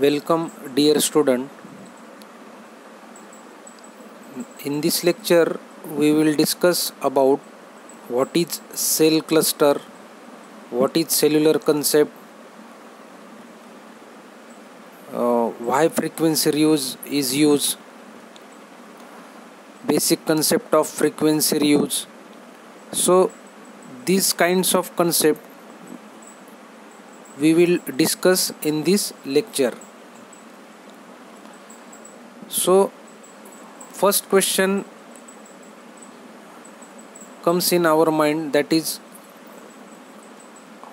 Welcome, dear student. In this lecture, we will discuss about what is cell cluster, what is cellular concept, why frequency reuse is used, basic concept of frequency reuse. So, these kinds of concept we will discuss in this lecture. So, first question comes in our mind, that is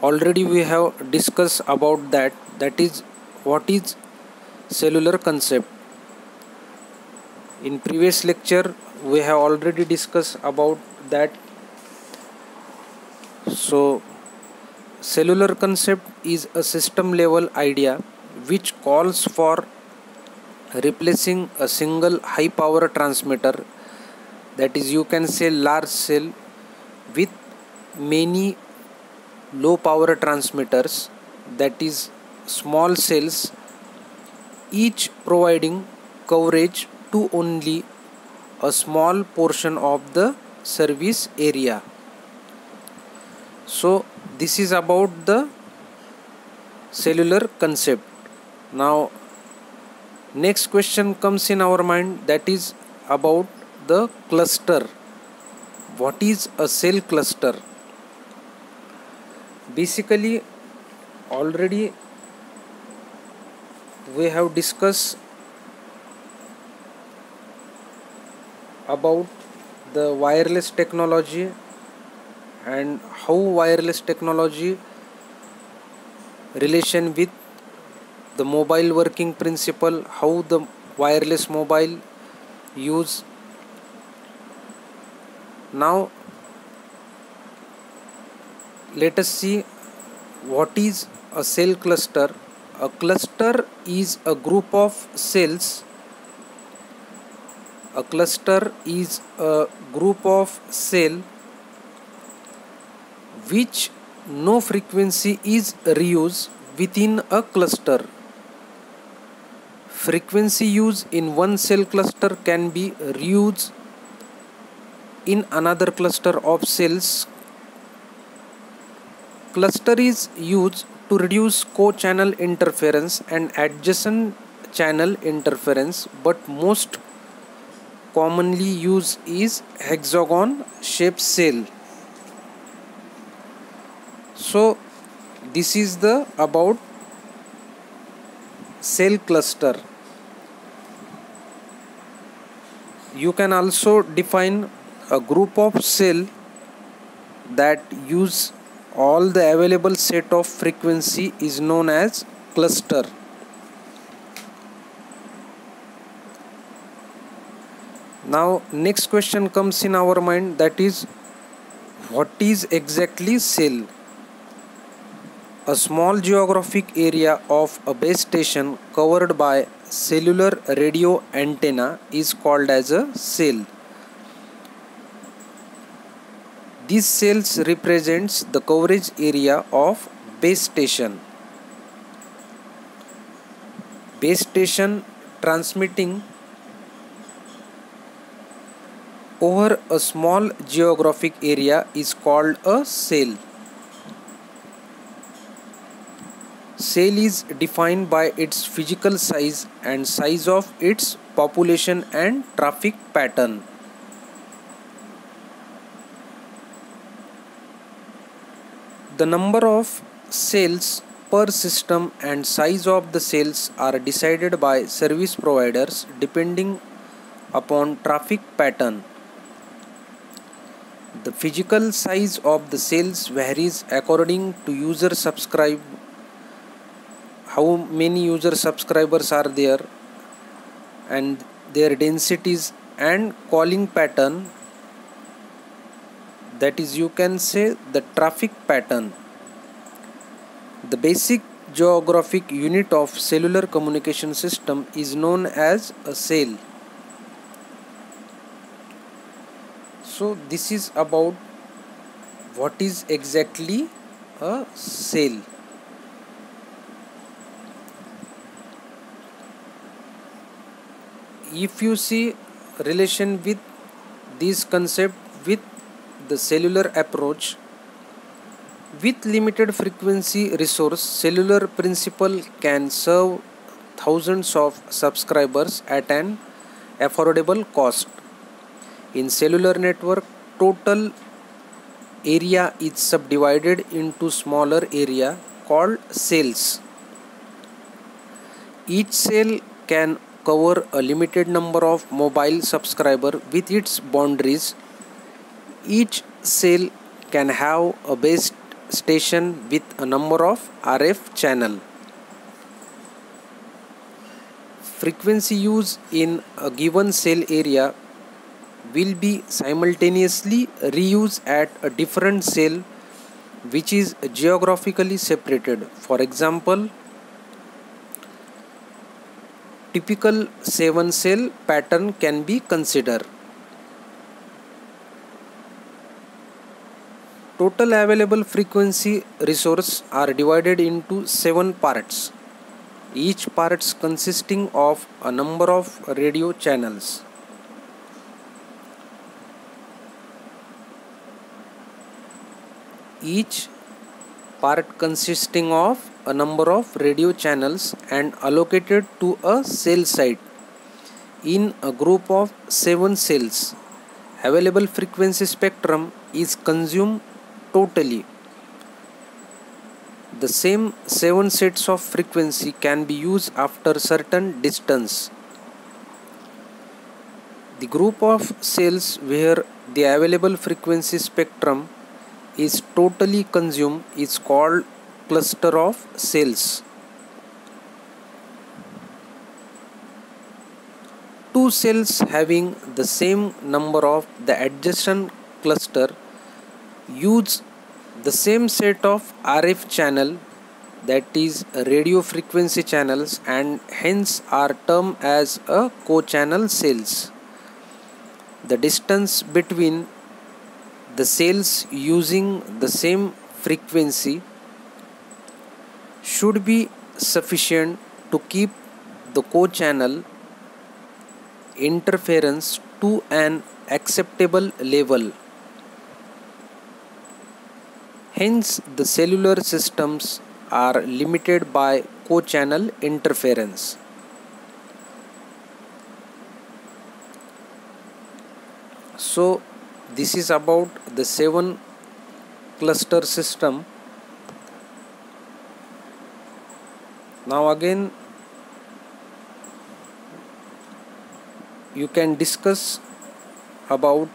already we have discussed about that is what is cellular concept. In previous lecture we have already discussed about that. So cellular concept is a system level idea which calls for replacing a single high power transmitter, that is you can say large cell, with many low power transmitters, that is small cells, each providing coverage to only a small portion of the service area. So this is about the cellular concept. Now next question comes in our mind, that is about the cluster. What is a cell cluster? Basically already we have discussed about the wireless technology and how wireless technology relation with the mobile working principle, how the wireless mobile use. Now let us see what is a cell cluster. A cluster is a group of cells. A cluster is a group of cell which no frequency is reused within a cluster. Frequency used in one cell cluster can be reused in another cluster of cells. Cluster is used to reduce co-channel interference and adjacent channel interference, but most commonly used is hexagon shaped cell. So this is the about cell cluster. You can also define a group of cell that use all the available set of frequency is known as cluster. Now next question comes in our mind, that is what is exactly cell? A small geographic area of a base station covered by cellular radio antenna is called as a cell. These cells represents the coverage area of base station. Base station transmitting over a small geographic area is called a cell. Cell is defined by its physical size and size of its population and traffic pattern. The number of cells per system and size of the cells are decided by service providers depending upon traffic pattern. The physical size of the cells varies according to user subscribe, how many user subscribers are there, and their densities and calling pattern, that is you can say the traffic pattern. The basic geographic unit of cellular communication system is known as a cell. So this is about what is exactly a cell. if you see relation with this concept with the cellular approach, with limited frequency resource, cellular principal can serve thousands of subscribers at an affordable cost. In cellular network, total area is subdivided into smaller area called cells. Each cell can cover a limited number of mobile subscribers with its boundaries. Each cell can have a base station with a number of RF channel. Frequency used in a given cell area will be simultaneously reused at a different cell which is geographically separated. For example, typical 7 cell pattern can be considered. Total available frequency resource are divided into 7 parts, each parts consisting of a number of radio channels. Each part consisting of a number of radio channels and allocated to a cell site in a group of 7 cells. Available frequency spectrum is consumed totally. The same 7 sets of frequency can be used after certain distance. The group of cells where the available frequency spectrum is totally consumed is called cluster of cells. Two cells having the same number of the adjacent cluster use the same set of RF channel, that is radio frequency channels, and hence are termed as a co-channel cells. The distance between the cells using the same frequency should be sufficient to keep the co-channel interference to an acceptable level. Hence, the cellular systems are limited by co-channel interference. So, this is about the 7 cluster system. Now again you can discuss about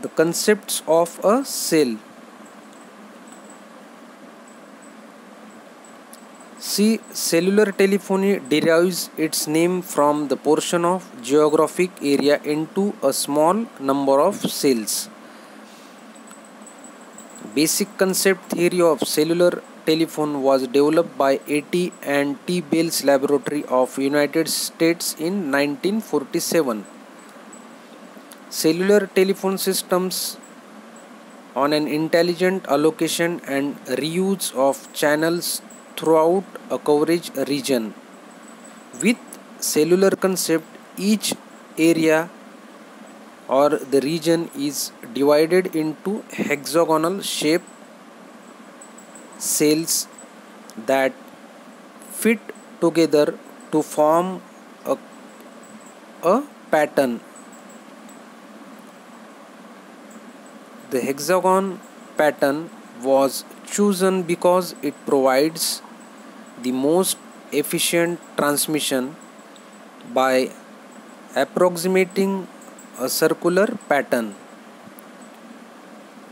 the concepts of a cell. See, cellular telephony derives its name from the portion of geographic area into a small number of cells. Basic concept theory of cellular telephone was developed by A.T. and T. Bell's Laboratory of United States in 1947. Cellular telephone systems on an intelligent allocation and reuse of channels throughout a coverage region. With cellular concept, each area or the region is divided into hexagonal shape cells that fit together to form a pattern. The hexagon pattern was chosen because it provides the most efficient transmission by approximating a circular pattern,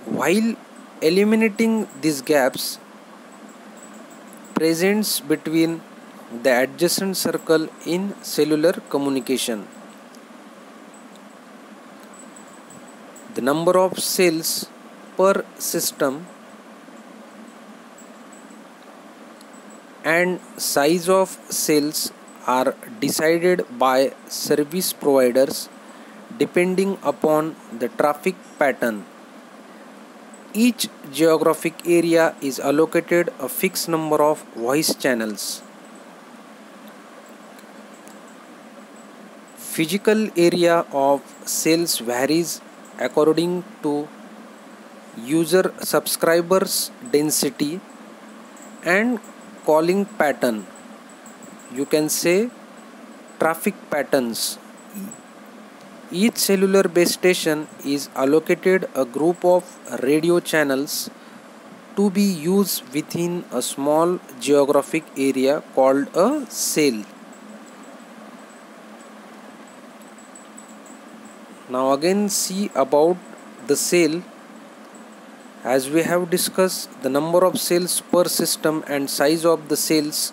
while eliminating these gaps presents between the adjacent circle in cellular communication. The number of cells per system and size of cells are decided by service providers depending upon the traffic pattern. Each geographic area is allocated a fixed number of voice channels. Physical area of cells varies according to user subscribers density and calling pattern. You can say traffic patterns. Each cellular base station is allocated a group of radio channels to be used within a small geographic area called a cell. Now again see about the cell. As we have discussed, the number of cells per system and size of the cells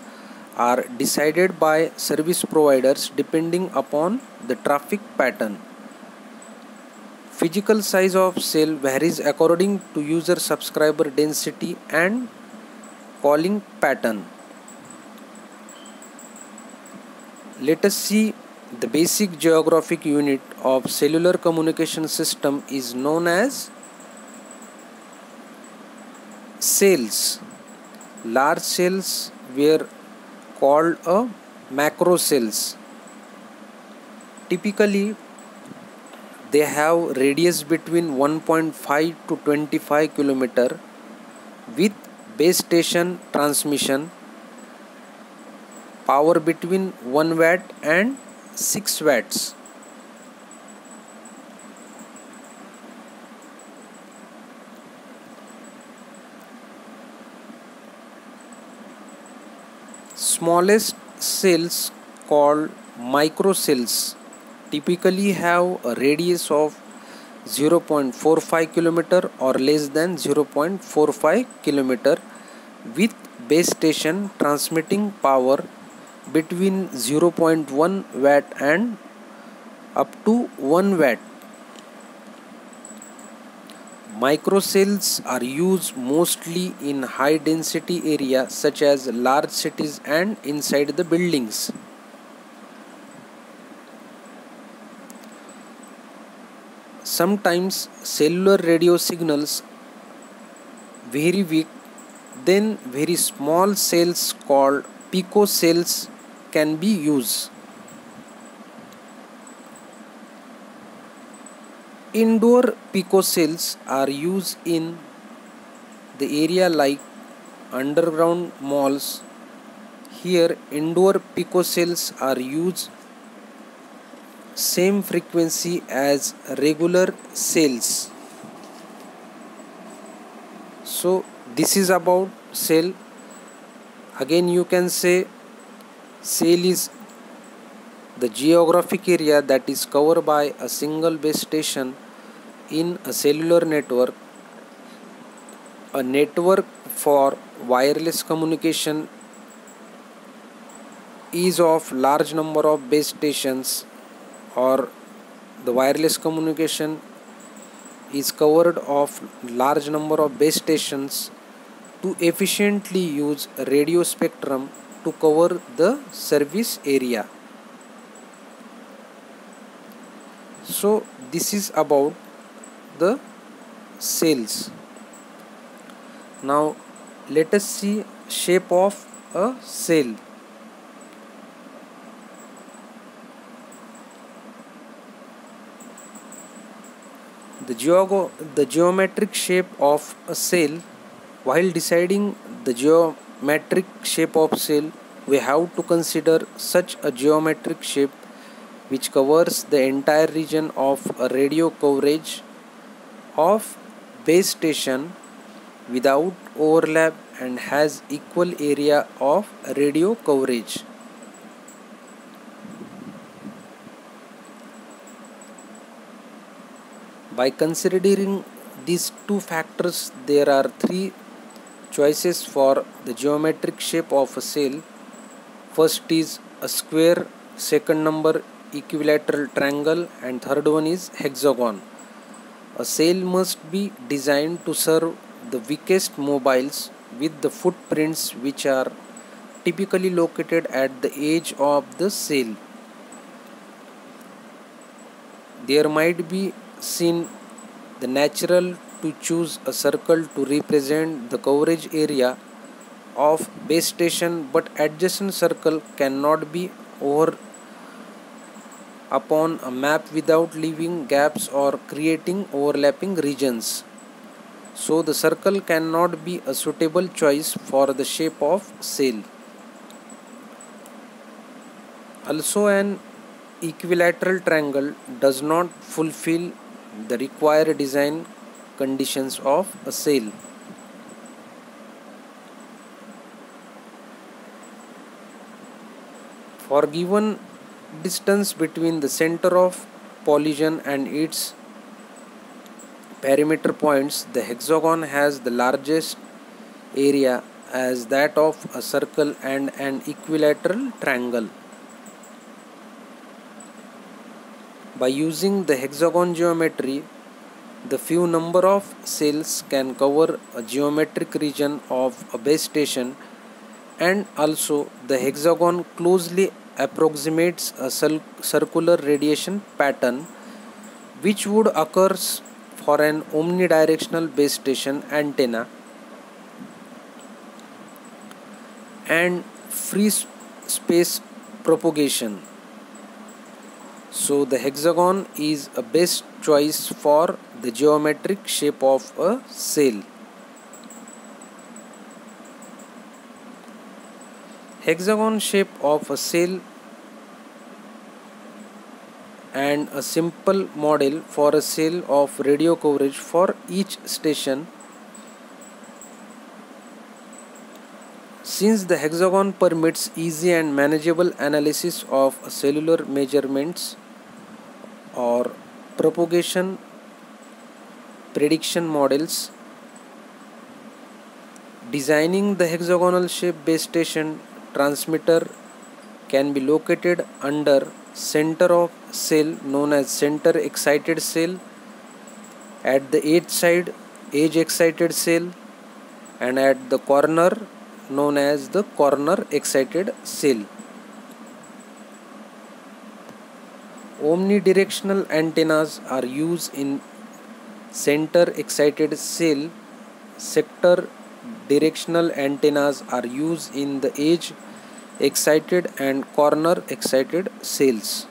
are decided by service providers depending upon the traffic pattern. Physical size of cell varies according to user subscriber density and calling pattern. Let us see the basic geographic unit of cellular communication system is known as cells. Large cells were called a macro cells. Typically, they have radius between 1.5 to 25 km with base station transmission power between 1 watt and 6 watts. Smallest cells called microcells typically have a radius of 0.45 km or less than 0.45 km with base station transmitting power between 0.1 watt and up to 1 watt. Microcells are used mostly in high density areas such as large cities and inside the buildings. Sometimes cellular radio signals very weak, then very small cells called picocells can be used. Indoor picocells are used in the area like underground malls. Here indoor picocells are used same frequency as regular cells. So this is about cell. Again you can say cell is the geographic area that is covered by a single base station in a cellular network. A network for wireless communication is of large number of base stations, or the wireless communication is covered of large number of base stations to efficiently use radio spectrum to cover the service area. So this is about the cells. Now let us see shape of a cell. The geometric shape of a cell. While deciding the geometric shape of cell, we have to consider such a geometric shape which covers the entire region of a radio coverage of base station without overlap and has equal area of radio coverage. By considering these two factors, there are three choices for the geometric shape of a cell. First is a square, second number equilateral triangle, and third one is hexagon. A cell must be designed to serve the weakest mobiles with the footprints which are typically located at the edge of the cell. There might be seen the natural to choose a circle to represent the coverage area of base station, but adjacent circle cannot be upon a map without leaving gaps or creating overlapping regions. So the circle cannot be a suitable choice for the shape of sail. Also, an equilateral triangle does not fulfill the required design conditions of a sail. For given distance between the center of collision and its perimeter points, the hexagon has the largest area as that of a circle and an equilateral triangle. By using the hexagon geometry, the few number of sails can cover a geometric region of a base station, and also the hexagon closely approximates a circular radiation pattern which would occur for an omnidirectional base station antenna and free space propagation. So the hexagon is a best choice for the geometric shape of a sail. Hexagon shape of a sail and a simple model for a sail of radio coverage for each station. Since the hexagon permits easy and manageable analysis of cellular measurements or propagation prediction models, designing the hexagonal shape base station transmitter can be located under center of sail known as center excited sail, at the edge excited sail, and at the corner known as the corner excited sail. Omnidirectional antennas are used in center excited sail. Sector directional antennas are used in the edge excited and corner excited sails.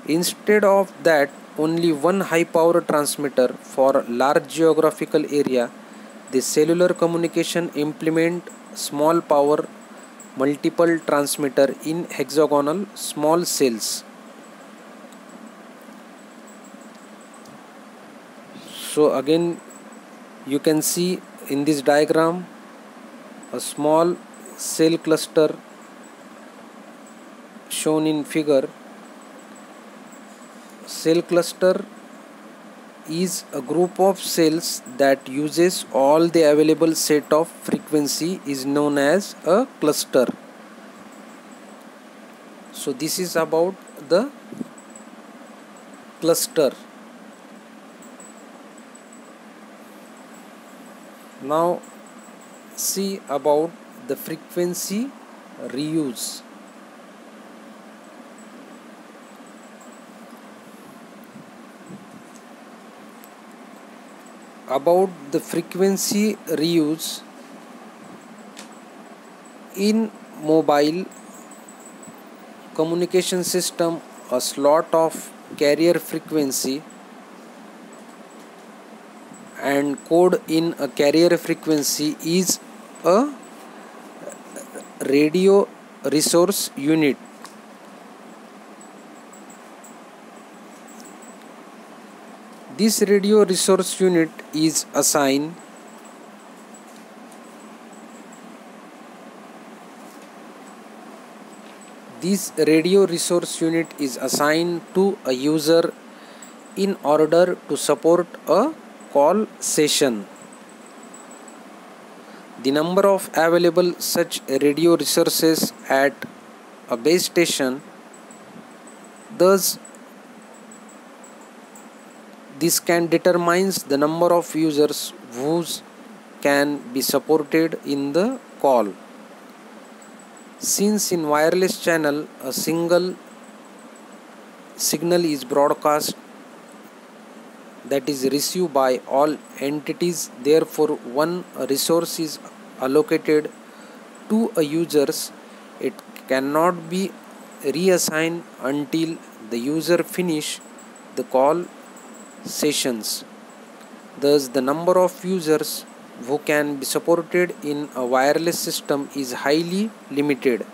Instead of that, only one high power transmitter for large geographical area, the cellular communication implement small power multiple transmitter in hexagonal small sails. So again you can see in this diagram a small sail cluster shown in figure. Sail cluster is a group of sails that uses all the available set of frequency is known as a cluster. So this is about the cluster. Now see about the frequency reuse. About the frequency reuse in mobile communication system, a slot of carrier frequency and code in a carrier frequency is a radio resource unit. This radio resource unit is assigned to a user in order to support a call session. The number of available such radio resources at a base station, thus this can determine the number of users whose can be supported in the call. Since in wireless channel a single signal is broadcast that is received by all entities, therefore one resource is allocated to a users. It cannot be reassigned until the user finish the call sessions. Thus, the number of users who can be supported in a wireless system is highly limited.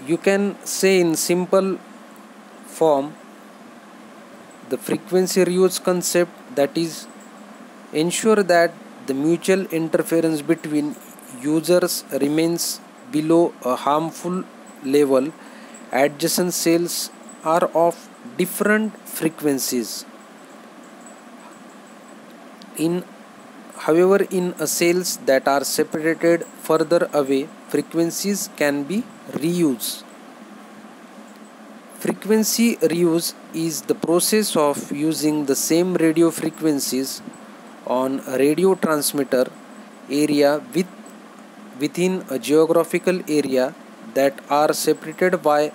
You can say in simple form the frequency reuse concept, that is, ensure that the mutual interference between users remains below a harmful level. Adjacent cells are of different frequencies. However, in a cells that are separated further away, frequencies can be reused. Frequency reuse is the process of using the same radio frequencies on a radio transmitter area within a geographical area that are separated by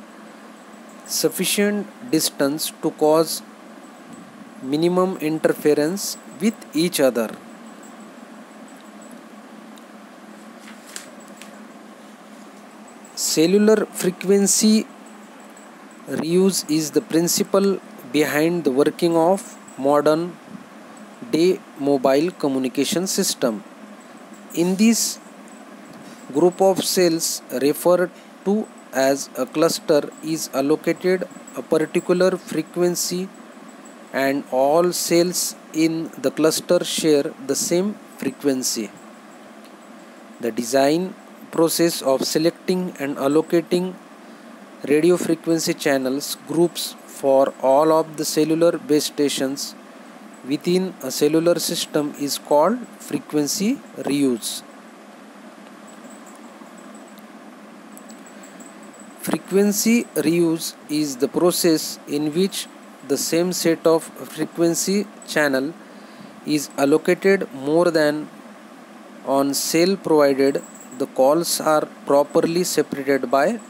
sufficient distance to cause minimum interference with each other. Cellular frequency reuse is the principle behind the working of modern day mobile communication system. In this group of cells referred to as a cluster is allocated a particular frequency, and all cells in the cluster share the same frequency. The design process of selecting and allocating radio frequency channels groups for all of the cellular base stations within a cellular system is called frequency reuse. Frequency reuse is the process in which the same set of frequency channel is allocated more than on cell provided the calls are properly separated by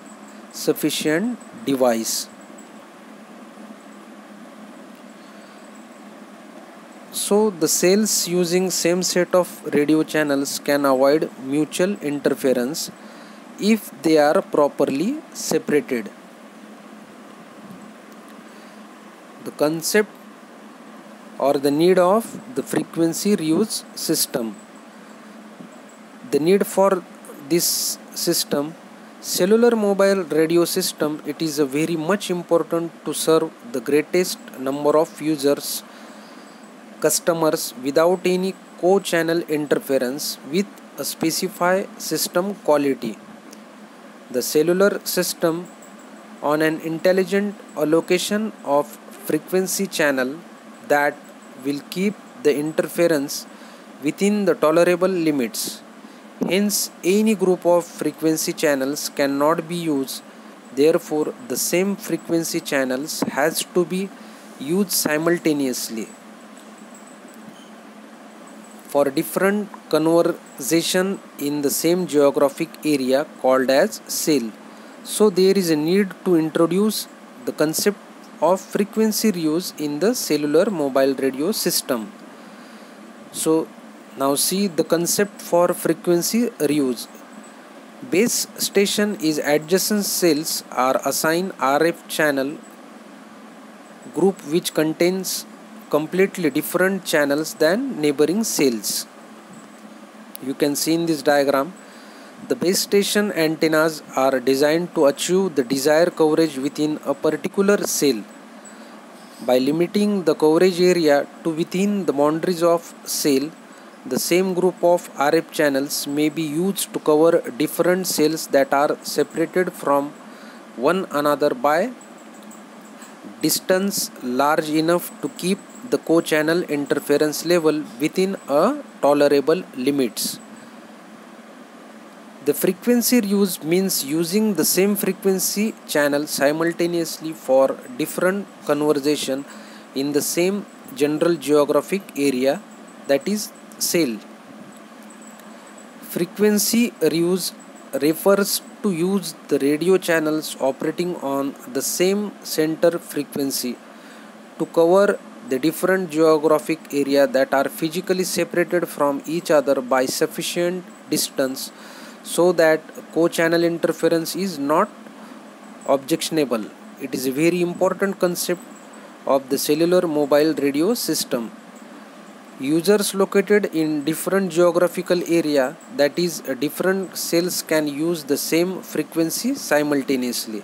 sufficient device. So the cells using same set of radio channels can avoid mutual interference if they are properly separated. The concept or the need of the frequency reuse system. The need for this system, cellular mobile radio system, it is a very much important to serve the greatest number of users, customers without any co-channel interference with a specified system quality. The cellular system on an intelligent allocation of frequency channel that will keep the interference within the tolerable limits. Hence, any group of frequency channels cannot be used. Therefore, the same frequency channels has to be used simultaneously for different conversation in the same geographic area called as cell. So, there is a need to introduce the concept of frequency reuse in the cellular mobile radio system. So, now see the concept for frequency reuse. Base station is adjacent cells are assigned RF channel group which contains completely different channels than neighboring cells. You can see in this diagram, the base station antennas are designed to achieve the desired coverage within a particular cell. By limiting the coverage area to within the boundaries of cell, the same group of RF channels may be used to cover different cells that are separated from one another by distance large enough to keep the co-channel interference level within a tolerable limits. The frequency reuse means using the same frequency channel simultaneously for different conversation in the same general geographic area, that is cell. Frequency reuse refers to use the radio channels operating on the same center frequency to cover the different geographic area that are physically separated from each other by sufficient distance so that co-channel interference is not objectionable. It is a very important concept of the cellular mobile radio system. Users located in different geographical area, that is different cells, can use the same frequency simultaneously.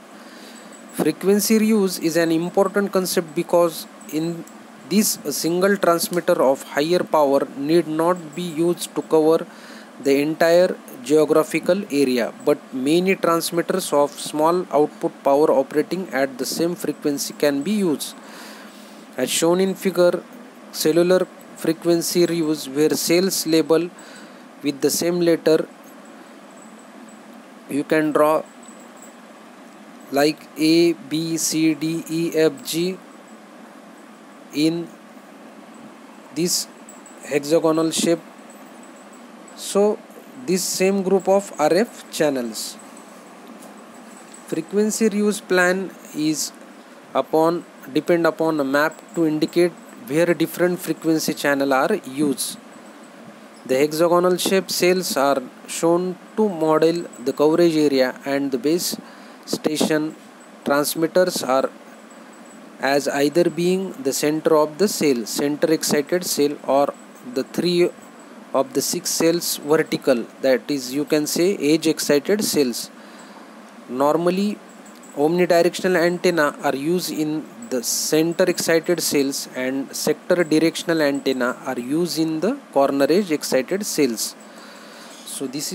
Frequency reuse is an important concept because in this a single transmitter of higher power need not be used to cover the entire geographical area, but many transmitters of small output power operating at the same frequency can be used. As shown in figure, cellular frequency reuse, where cells label with the same letter, you can draw like A, B, C, D, E, F, G in this hexagonal shape. So this same group of RF channels. Frequency reuse plan is depend upon a map to indicate where different frequency channel are used. The hexagonal shaped cells are shown to model the coverage area, and the base station transmitters are as either being the center of the cell, center excited cell, or the 3 of the 6 cells vertical, that is you can say edge excited cells. Normally omnidirectional antenna are used in the center excited cells, and sector directional antenna are used in the corner edge excited cells. So this is